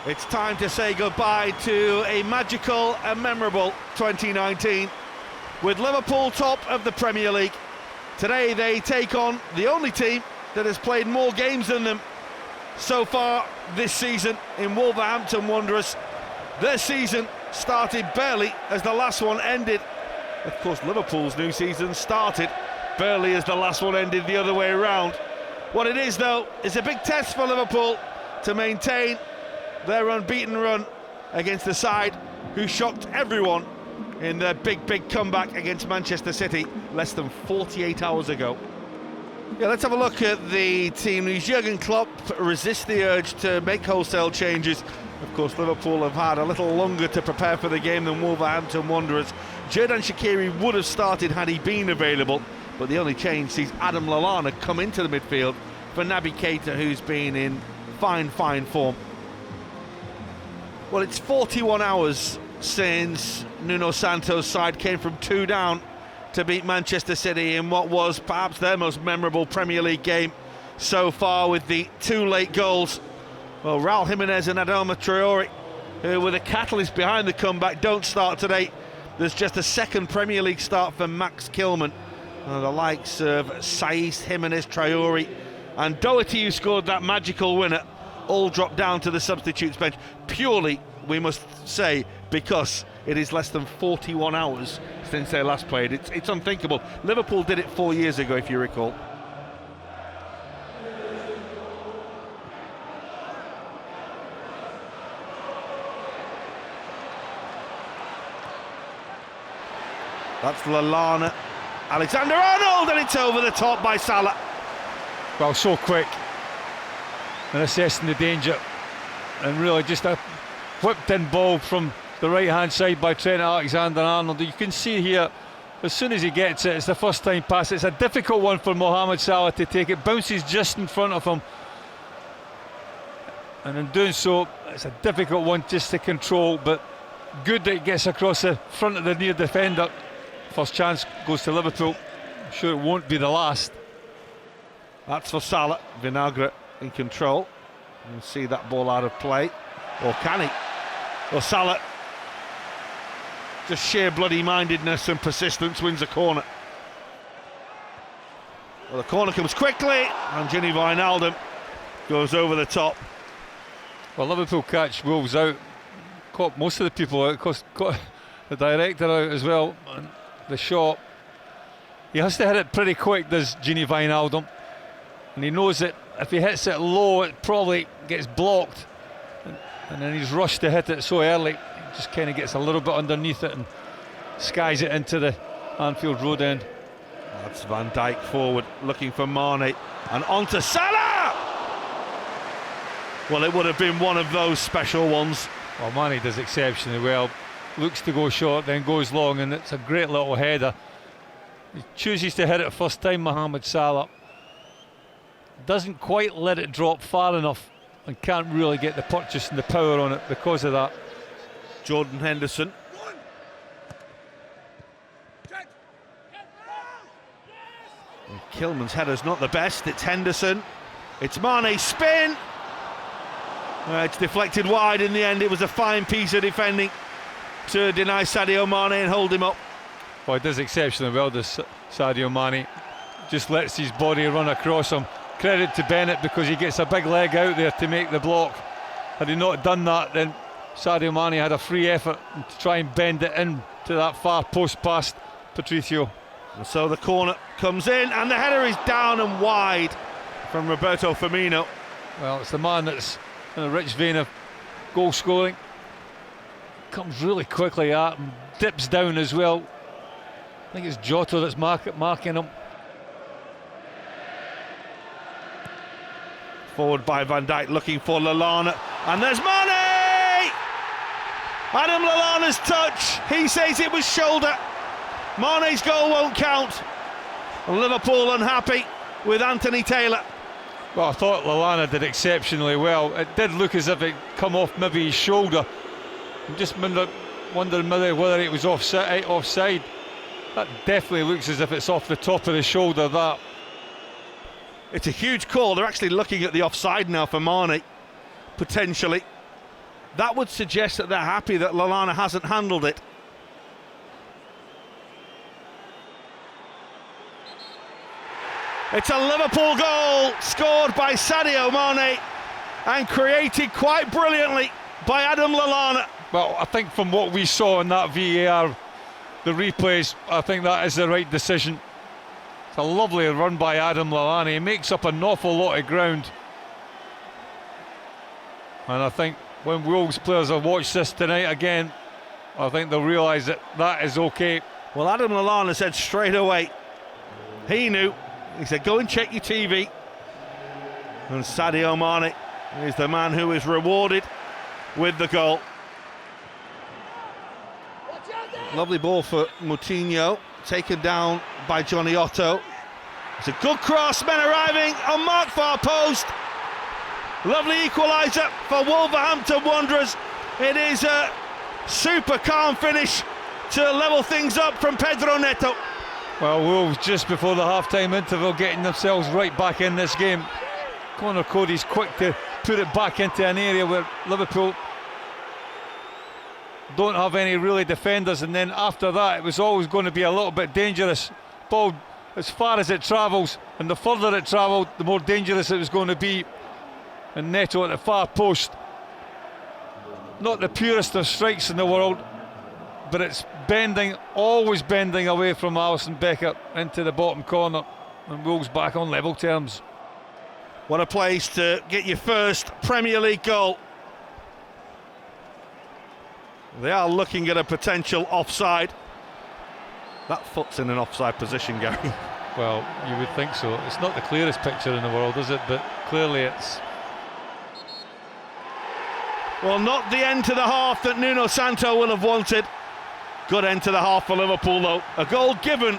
It's time to say goodbye to a magical and memorable 2019. With Liverpool top of the Premier League, today they take on the only team that has played more games than them so far this season in Wolverhampton Wanderers. Their season started barely as the last one ended. Of course, Liverpool's new season started barely as the last one ended the other way around. What it is, though, is a big test for Liverpool to maintain their unbeaten run against the side who shocked everyone in their big comeback against Manchester City less than 48 hours ago. Yeah, let's have a look at the team. Jurgen Klopp resists the urge to make wholesale changes. Of course, Liverpool have had a little longer to prepare for the game than Wolverhampton Wanderers. Xherdan Shaqiri would have started had he been available, but the only change sees Adam Lallana come into the midfield for Naby Keita, who's been in fine form. Well, it's 41 hours since Nuno Santos' side came from 2 down to beat Manchester City in what was perhaps their most memorable Premier League game so far, with the 2 late goals. Well, Raul Jimenez and Adama Traore, who were the catalyst behind the comeback, don't start today. There's just a second Premier League start for Max Kilman. The likes of Saïs, Jimenez, Traore and Doherty, who scored that magical winner, all dropped down to the substitutes bench, purely, we must say, because it is less than 41 hours since they last played. It's unthinkable. Liverpool did it 4 years ago, if you recall. That's Lallana, Alexander-Arnold, and it's over the top by Salah. Well, so quick and assessing the danger, and really just a whipped in ball from the right hand side by Trent Alexander-Arnold. You can see here, as soon as he gets it, it's the first time pass. It's a difficult one for Mohamed Salah to take. It bounces just in front of him, and in doing so, it's a difficult one just to control, but good that it gets across the front of the near defender. First chance goes to Liverpool. I'm sure it won't be the last. That's for Salah. Vinagre in control. You'll see that ball out of play. Or can he? Well, Salah, just sheer bloody mindedness and persistence, wins the corner. Well, the corner comes quickly, and Gini Wijnaldum goes over the top. Well, Liverpool catch Wolves out, caught most of the people out, caught the director out as well. And the shot, he has to hit it pretty quick, does Gini Wijnaldum, and he knows that if he hits it low, it probably gets blocked, and then he's rushed to hit it so early, he just kind of gets a little bit underneath it and skies it into the Anfield road end. That's Van Dijk forward, looking for Mane, and onto Salah! Well, it would have been one of those special ones. Well, Mane does exceptionally well, looks to go short, then goes long, and it's a great little header. He chooses to hit it first time, Mohamed Salah. Doesn't quite let it drop far enough and can't really get the purchase and the power on it because of that. Jordan Henderson. And Kilman's header's not the best. It's Henderson. It's Mane's spin. It's deflected wide in the end. It was a fine piece of defending to deny Sadio Mane and hold him up. Well, he does exceptionally well, does Sadio Mane. Just lets his body run across him. Credit to Bennett, because he gets a big leg out there to make the block. Had he not done that, then Sadio Mane had a free effort to try and bend it in to that far post past Patricio. And so the corner comes in, and the header is down and wide from Roberto Firmino. Well, it's the man that's in a rich vein of goal scoring. Comes really quickly at him, dips down as well. I think it's Jota that's marking him. Forward by Van Dijk, looking for Lallana, and there's Mane! Adam Lallana's touch, he says it was shoulder. Mane's goal won't count. Liverpool unhappy with Anthony Taylor. Well, I thought Lallana did exceptionally well. It did look as if it come off maybe his shoulder. I'm just wondering whether it was offside. That definitely looks as if it's off the top of the shoulder, that. It's a huge call. They're actually looking at the offside now for Mane, potentially. that would suggest that they're happy that Lallana hasn't handled it. It's a Liverpool goal scored by Sadio Mane and created quite brilliantly by Adam Lallana. Well, I think from what we saw in that VAR, the replays, I think that is the right decision. It's a lovely run by Adam Lallana. He makes up an awful lot of ground. And I think when Wolves players have watched this tonight again, I think they'll realise that that is okay. Well, Adam Lallana said straight away, he knew. He said, go and check your TV. And Sadio Mane is the man who is rewarded with the goal. Lovely ball for Moutinho, taken down by Johnny Otto. It's a good cross, men arriving on mark far post. Lovely equaliser for Wolverhampton Wanderers. It is a super calm finish to level things up from Pedro Neto. Well, Wolves just before the half-time interval getting themselves right back in this game. Conor Cody's quick to put it back into an area where Liverpool don't have any really defenders, and then after that it was always going to be a little bit dangerous. Ball, as far as it travels, and the further it travelled, the more dangerous it was going to be. And Neto at the far post, not the purest of strikes in the world, but it's bending, always bending away from Alisson Becker into the bottom corner, and Wolves back on level terms. What a place to get your first Premier League goal. They are looking at a potential offside. That foot's in an offside position, Gary. Well, you would think so. It's not the clearest picture in the world, is it? But clearly it's... Well, not the end to the half that Nuno Santo will have wanted. Good end to the half for Liverpool, though. A goal given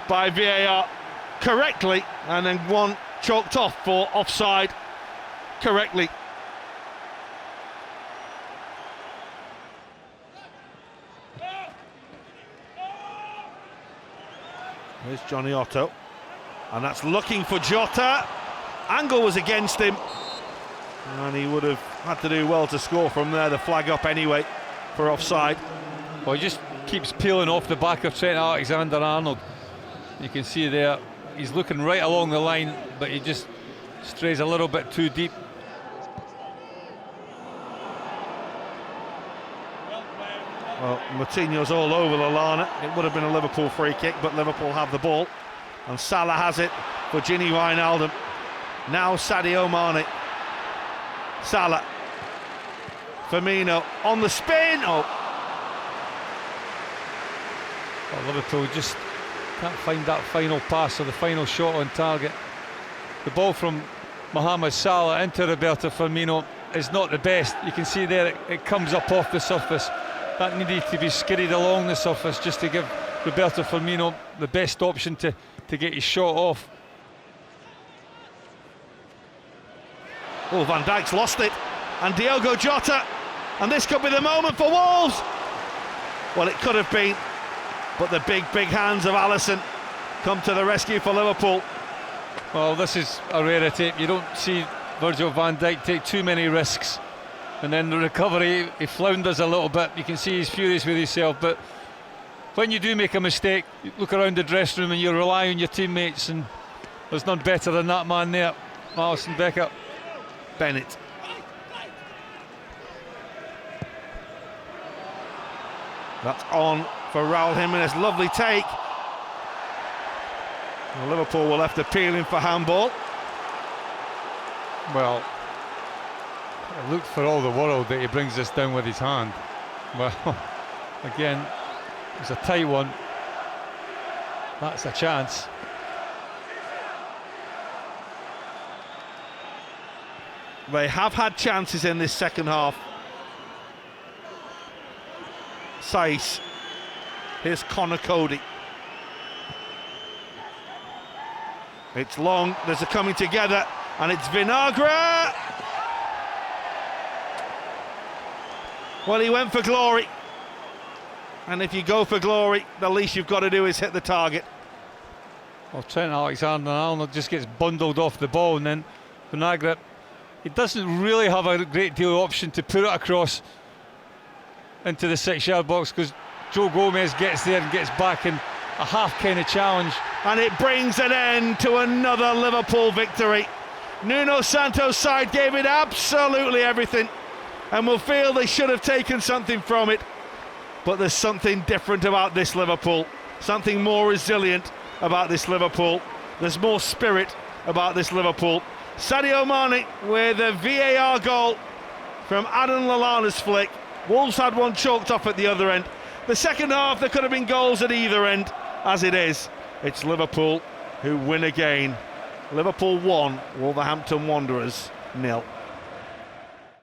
by VAR correctly, and then one chalked off for offside correctly. Here's Johnny Otto, and that's looking for Jota. Angle was against him, and he would have had to do well to score from there. The flag up anyway for offside. Well, he just keeps peeling off the back of Trent Alexander-Arnold. You can see there, he's looking right along the line, but he just strays a little bit too deep. Well, Moutinho's all over Lallana. It would have been a Liverpool free kick, but Liverpool have the ball. And Salah has it for Gini Wijnaldum. Now Sadio Mane. Salah. Firmino on the spin. Oh. Well, Liverpool just can't find that final pass or the final shot on target. The ball from Mohamed Salah into Roberto Firmino is not the best. You can see there it comes up off the surface. That needed to be skidded along the surface just to give Roberto Firmino the best option to get his shot off. Oh, Van Dijk's lost it, and Diogo Jota, and this could be the moment for Wolves. Well, it could have been, but the big hands of Alisson come to the rescue for Liverpool. Well, this is a rarity. You don't see Virgil van Dijk take too many risks, and then the recovery, he flounders a little bit. You can see he's furious with himself, but when you do make a mistake, you look around the dressing room and you rely on your teammates, and there's none better than that man there, Alisson Becker. Bennett. That's on for Raul Jimenez. Lovely take. Well, Liverpool will have to peel in for handball. Well, it looked for all the world that he brings this down with his hand. Well, again, it's a tight one. That's a chance. They have had chances in this second half. Saiss. Here's Conor Cody. It's long, there's a coming together, and it's Vinagre. Well, he went for glory. And if you go for glory, the least you've got to do is hit the target. Well, Trent Alexander-Arnold just gets bundled off the ball, and then Vinagre he doesn't really have a great deal of option to put it across into the 6-yard box, because Joe Gomez gets there and gets back in a half kind of challenge. And it brings an end to another Liverpool victory. Nuno Santos' side gave it absolutely everything, and will feel they should have taken something from it. But there's something different about this Liverpool, something more resilient about this Liverpool. There's more spirit about this Liverpool. Sadio Mane with a VAR goal from Adam Lallana's flick. Wolves had one chalked off at the other end. The second half, there could have been goals at either end. As it is, it's Liverpool who win again. Liverpool 1, Wolverhampton Wanderers 0.